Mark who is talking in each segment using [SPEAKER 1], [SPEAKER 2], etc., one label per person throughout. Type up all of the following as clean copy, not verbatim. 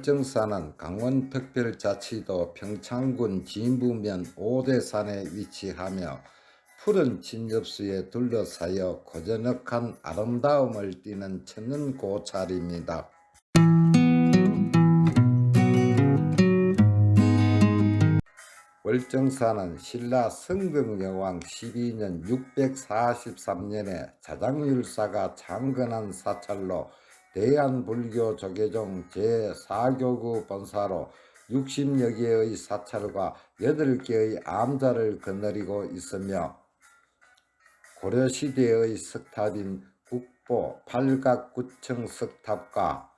[SPEAKER 1] 월정사는 강원특별자치도 평창군 진부면 오대산에 위치하며 푸른 진엽수에 둘러싸여 고즈넉한 아름다움을 띠는 천연 고찰입니다. 월정사는 신라 성경여왕 12년 643년에 자장율사가 창건한 사찰로 대한불교 조계종 제4교구 본사로 60여 개의 사찰과 8개의 암자를 거느리고 있으며 고려시대의 석탑인 국보 팔각구청 석탑과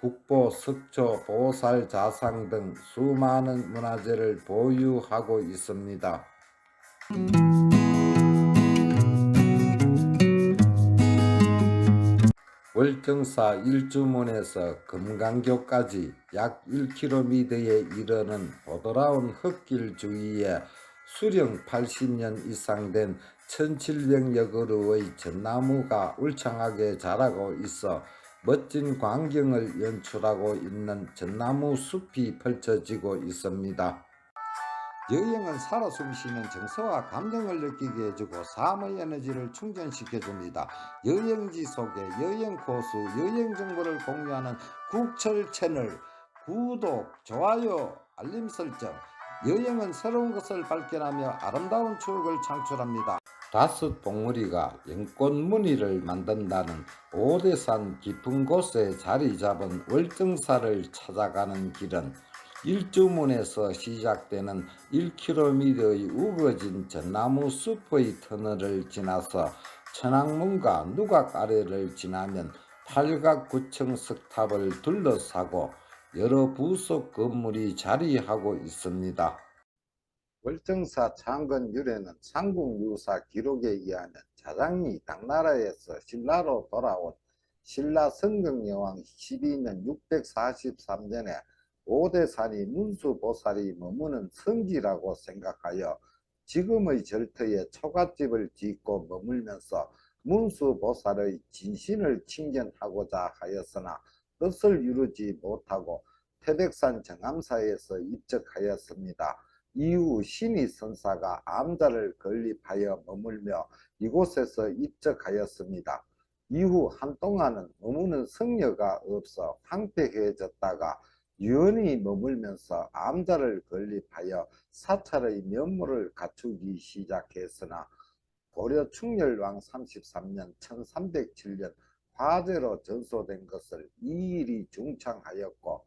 [SPEAKER 1] 국보 석조 보살 자상 등 수많은 문화재를 보유하고 있습니다. 월정사 일주문에서 금강교까지 약 1km에 이르는 보드라운 흙길 주위에 수령 80년 이상 된 1700여 그루의 전나무가 울창하게 자라고 있어 멋진 광경을 연출하고 있는 전나무 숲이 펼쳐지고 있습니다. 여행은 살아 숨쉬는 정서와 감정을 느끼게 해주고 삶의 에너지를 충전시켜줍니다. 여행지 속에 여행 코스, 여행 정보를 공유하는 국철 채널 구독, 좋아요, 알림 설정. 여행은 새로운 것을 발견하며 아름다운 추억을 창출합니다. 다섯 봉우리가 연꽃 무늬를 만든다는 오대산 깊은 곳에 자리 잡은 월정사를 찾아가는 길은 일주문에서 시작되는 1km의 우거진 전나무 숲의 터널을 지나서 천왕문과 누각 아래를 지나면 팔각구청 석탑을 둘러싸고 여러 부속 건물이 자리하고 있습니다. 월정사 창건 유래는 삼국유사 기록에 의하면 자장이 당나라에서 신라로 돌아온 신라 성경여왕 12년 643년에 오대산이 문수보살이 머무는 성지라고 생각하여 지금의 절터에 초가집을 짓고 머물면서 문수보살의 진신을 칭견하고자 하였으나 뜻을 이루지 못하고 태백산 정암사에서 입적하였습니다. 이후 신이 선사가 암자를 건립하여 머물며 이곳에서 입적하였습니다. 이후 한동안은 머무는 성녀가 없어 황폐해졌다가 유연히 머물면서 암자를 건립하여 사찰의 면모를 갖추기 시작했으나 고려 충렬왕 33년 1307년 화재로 전소된 것을 이일이 중창하였고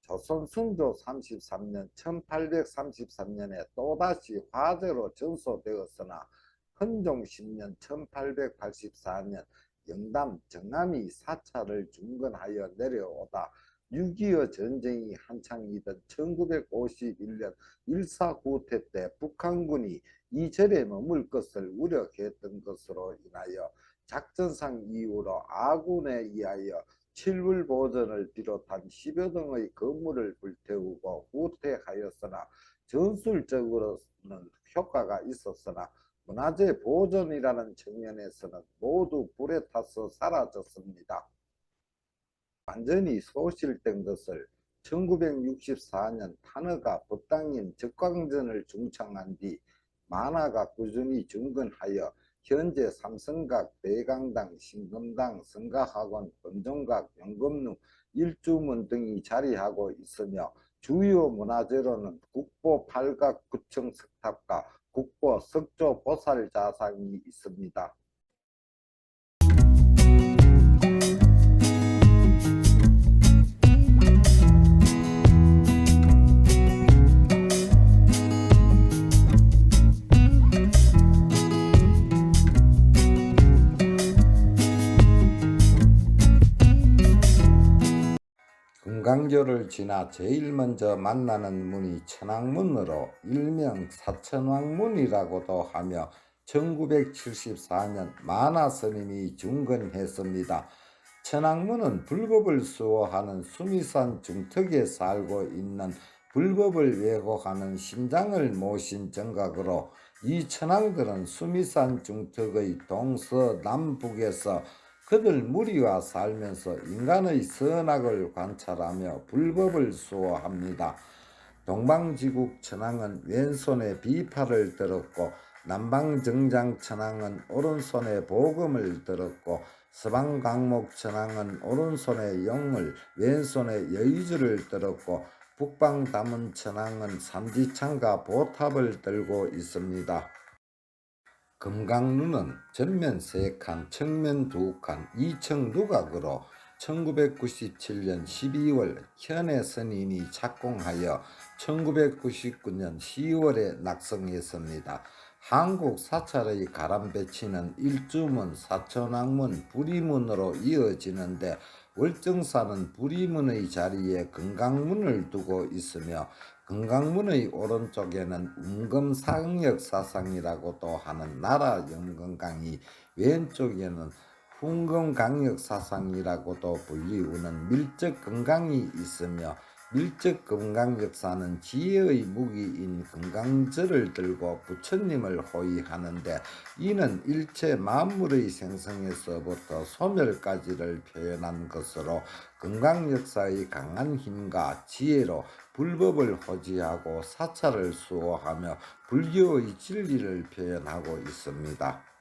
[SPEAKER 1] 조선 순조 33년 1833년에 또다시 화재로 전소되었으나 헌종 10년 1884년 영담 정남이 사찰을 중건하여 내려오다 6.25 전쟁이 한창이던 1951년 일사후퇴 때 북한군이 이 절에 머물 것을 우려했던 것으로 인하여 작전상 이유로 아군에 의하여 칠불보전을 비롯한 10여 등의 건물을 불태우고 후퇴하였으나 전술적으로는 효과가 있었으나 문화재 보존이라는 측면에서는 모두 불에 타서 사라졌습니다. 완전히 소실된 것을 1964년 탄허가 법당인 적광전을 중창한 뒤 만화가 꾸준히 중건하여 현재 삼성각, 대강당, 신금당, 성가학원, 번종각, 영금루, 일주문 등이 자리하고 있으며 주요 문화재로는 국보 팔각구청 석탑과 국보 석조 보살자상이 있습니다. 금강교를 지나 제일 먼저 만나는 문이 천왕문으로 일명 사천왕문이라고도 하며 1974년 만화스님이 중건했습니다. 천왕문은 불법을 수호하는 수미산 중턱에 살고 있는 불법을 왜곡하는 심장을 모신 정각으로 이 천왕들은 수미산 중턱의 동서남북에서 그들 무리와 살면서 인간의 선악을 관찰하며 불법을 수호합니다. 동방지국 천황은 왼손에 비파를 들었고 남방정장 천황은 오른손에 복음을 들었고 서방광목 천황은 오른손에 용을 왼손에 여의주를 들었고 북방다문 천황은 삼지창과 보탑을 들고 있습니다. 금강루는 전면 3칸, 측면 2칸, 2층 누각으로 1997년 12월 현해 스님이 착공하여 1999년 10월에 낙성했습니다. 한국 사찰의 가람배치는 일주문, 사천왕문, 부리문으로 이어지는데 월정사는 부리문의 자리에 금강문을 두고 있으며 금강문의 오른쪽에는 운금상역사상이라고도 하는 나라 연금강이, 왼쪽에는 훈금강역사상이라고도 불리우는 밀적금강이 있으며 밀적금강 역사는 지혜의 무기인 금강절을 들고 부처님을 호위하는데 이는 일체 만물의 생성에서부터 소멸까지를 표현한 것으로 금강역사의 강한 힘과 지혜로 불법을 호지하고 사찰을 수호하며 불교의 진리를 표현하고 있습니다.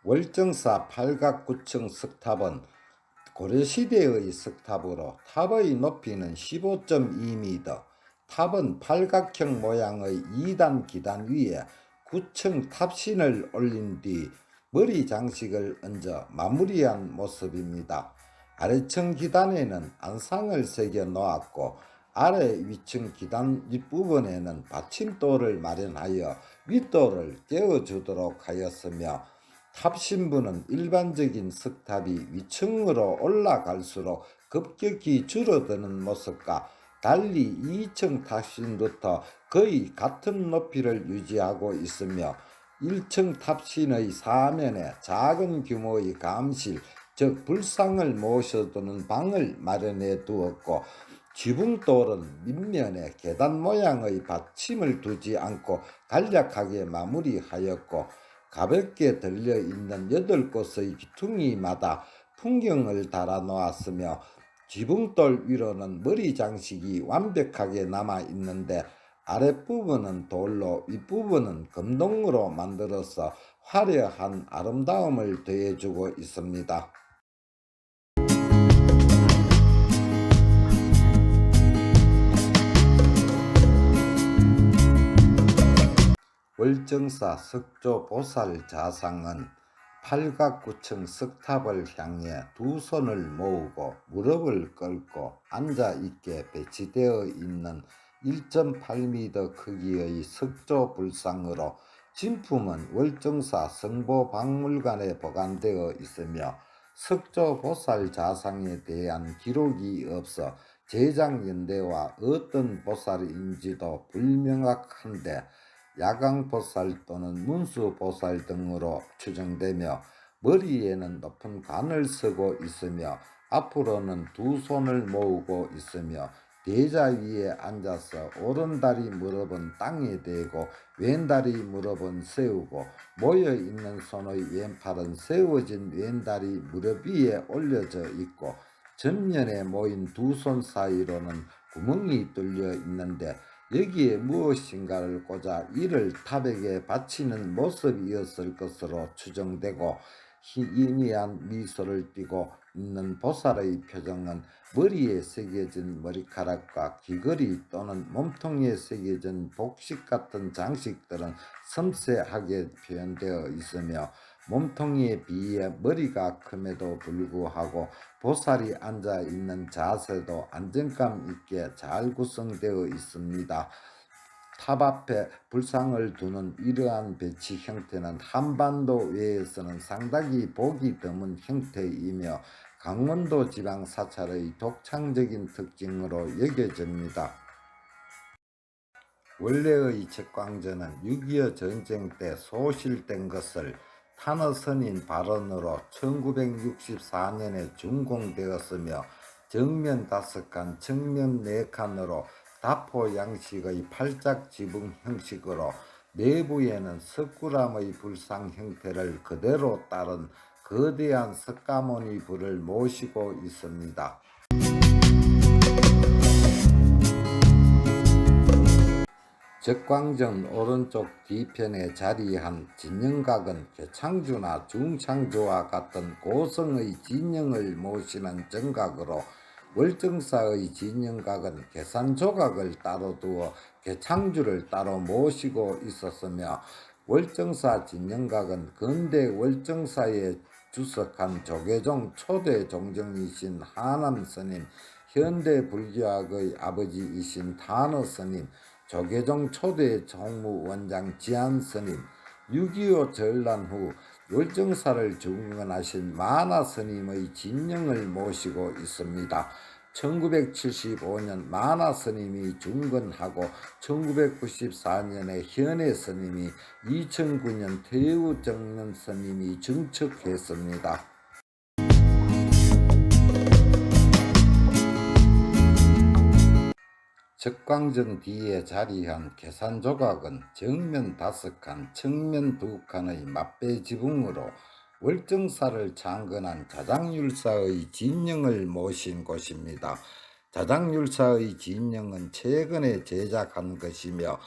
[SPEAKER 1] 월정사 팔각구층 석탑은 고려시대의 석탑으로 탑의 높이는 15.2m, 탑은 팔각형 모양의 2단 기단 위에 9층 탑신을 올린 뒤 머리 장식을 얹어 마무리한 모습입니다. 아래층 기단에는 안상을 새겨 놓았고 아래 위층 기단 윗부분에는 받침돌을 마련하여 윗돌을 떼어주도록 하였으며 탑신부는 일반적인 석탑이 위층으로 올라갈수록 급격히 줄어드는 모습과 달리 2층 탑신부터 거의 같은 높이를 유지하고 있으며 1층 탑신의 사면에 작은 규모의 감실, 즉 불상을 모셔두는 방을 마련해 두었고 지붕돌은 밑면에 계단 모양의 받침을 두지 않고 간략하게 마무리하였고 가볍게 들려있는 8곳의 기퉁이마다 풍경을 달아놓았으며 지붕돌 위로는 머리 장식이 완벽하게 남아있는데 아랫부분은 돌로 윗부분은 금동으로 만들어서 화려한 아름다움을 더해주고 있습니다. 월정사 석조보살 자상은 팔각구층 석탑을 향해 두 손을 모으고 무릎을 꿇고 앉아있게 배치되어 있는 1.8m 크기의 석조불상으로 진품은 월정사 성보박물관에 보관되어 있으며 석조보살 자상에 대한 기록이 없어 제작 연대와 어떤 보살인지도 불명확한데 야광보살 또는 문수보살 등으로 추정되며 머리에는 높은 관을 쓰고 있으며 앞으로는 두 손을 모으고 있으며 대자 위에 앉아서 오른다리 무릎은 땅에 대고 왼다리 무릎은 세우고 모여있는 손의 왼팔은 세워진 왼다리 무릎 위에 올려져 있고 전면에 모인 두 손 사이로는 구멍이 뚫려 있는데 여기에 무엇인가를 꽂아 이를 탑에게 바치는 모습이었을 것으로 추정되고 희미한 미소를 띠고 있는 보살의 표정은 머리에 새겨진 머리카락과 귀걸이 또는 몸통에 새겨진 복식 같은 장식들은 섬세하게 표현되어 있으며 몸통에 비해 머리가 큼에도 불구하고 보살이 앉아있는 자세도 안정감 있게 잘 구성되어 있습니다. 탑 앞에 불상을 두는 이러한 배치 형태는 한반도 외에서는 상당히 보기 드문 형태이며 강원도 지방 사찰의 독창적인 특징으로 여겨집니다. 원래의 책광전은 6.25 전쟁 때 소실된 것을 탄어선인 발언으로 1964년에 준공되었으며 정면 5칸, 측면 4칸으로 다포 양식의 팔짝 지붕 형식으로 내부에는 석굴암의 불상 형태를 그대로 따른 거대한 석가모니 불을 모시고 있습니다. 적광전 오른쪽 뒤편에 자리한 진영각은 개창주나 중창주와 같은 고성의 진영을 모시는 정각으로, 월정사의 진영각은 계산조각을 따로 두어 개창주를 따로 모시고 있었으며, 월정사 진영각은 근대 월정사에 주석한 조계종 초대 종정이신 하남스님, 현대 불교학의 아버지이신 탄어스님, 조계종 초대 총무원장 지한스님, 6.25 전란 후 월정사를 중건하신 만화스님의 진영을 모시고 있습니다. 1975년 만화스님이 중건하고 1994년에 현해스님이, 2009년 태우정년스님이 증축했습니다. 적광전 뒤에 자리한 계산조각은 정면 5칸, 측면 2칸의 맞배 지붕으로 월정사를 창건한 자장율사의 진영을 모신 곳입니다. 자장율사의 진영은 최근에 제작한 것이며,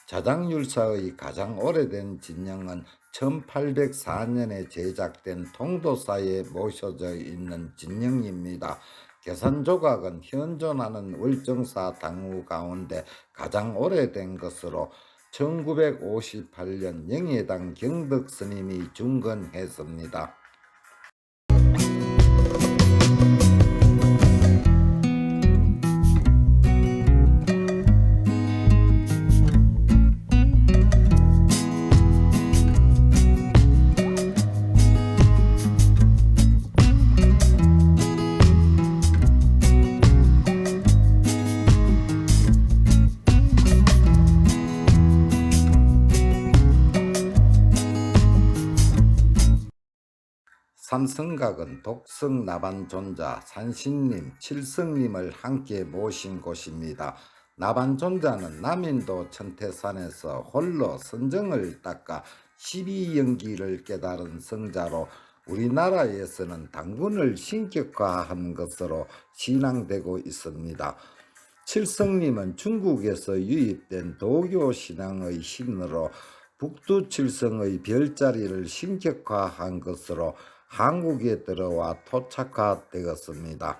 [SPEAKER 1] 자장율사의 가장 오래된 진영은 1804년에 제작된 통도사에 모셔져 있는 진영입니다. 계산조각은 현존하는 월정사 당우 가운데 가장 오래된 것으로 1958년 영예당 경덕스님이 중건했습니다. 삼성각은 독성 나반존자, 산신님, 칠성님을 함께 모신 곳입니다. 나반존자는 남인도 천태산에서 홀로 선정을 닦아 12연기를 깨달은 성자로, 우리나라에서는 당군을 신격화한 것으로 신앙되고 있습니다. 칠성님은 중국에서 유입된 도교 신앙의 신으로 북두칠성의 별자리를 신격화한 것으로 한국에 들어와 토착화되었습니다.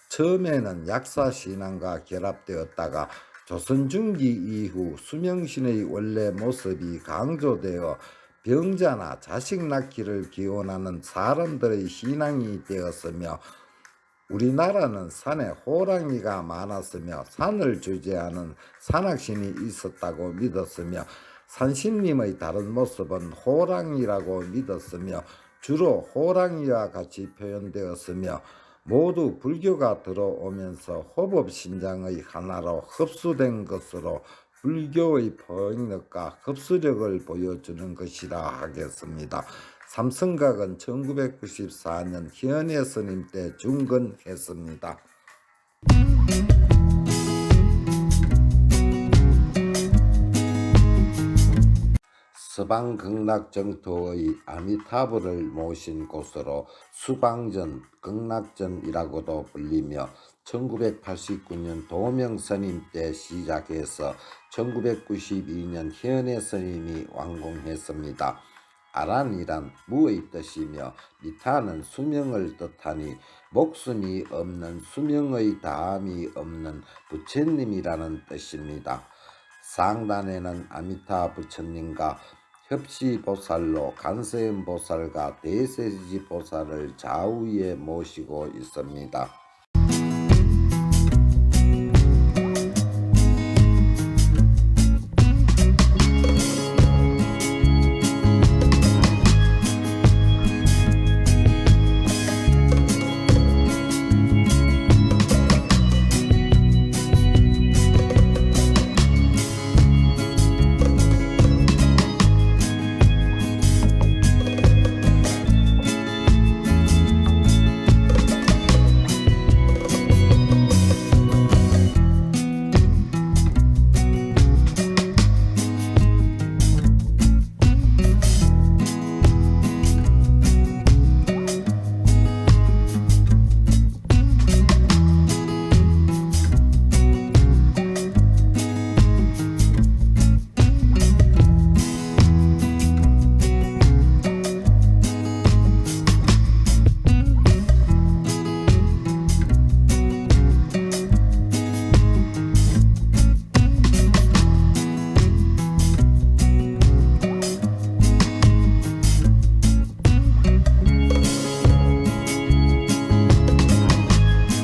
[SPEAKER 1] 처음에는 약사신앙과 결합되었다가 조선 중기 이후 수명신의 원래 모습이 강조되어 병자나 자식 낳기를 기원하는 사람들의 신앙이 되었으며, 우리나라는 산에 호랑이가 많았으며 산을 주재하는 산악신이 있었다고 믿었으며, 산신님의 다른 모습은 호랑이라고 믿었으며 주로 호랑이와 같이 표현되었으며, 모두 불교가 들어오면서 호법신장의 하나로 흡수된 것으로 불교의 포용력과 흡수력을 보여주는 것이라 하겠습니다. 삼성각은 1994년 현해 스님 때 중건했습니다. 서방 극락정토의 아미타불을 모신 곳으로 수방전, 극락전이라고도 불리며, 1989년 도명스님 때 시작해서 1992년 현해 스님이 완공했습니다. 아란이란 무의 뜻이며 미타는 수명을 뜻하니, 목숨이 없는 수명의 다함이 없는 부처님이라는 뜻입니다. 상단에는 아미타 부처님과 협시보살로 간세음보살과 대세지보살을 좌우에 모시고 있습니다.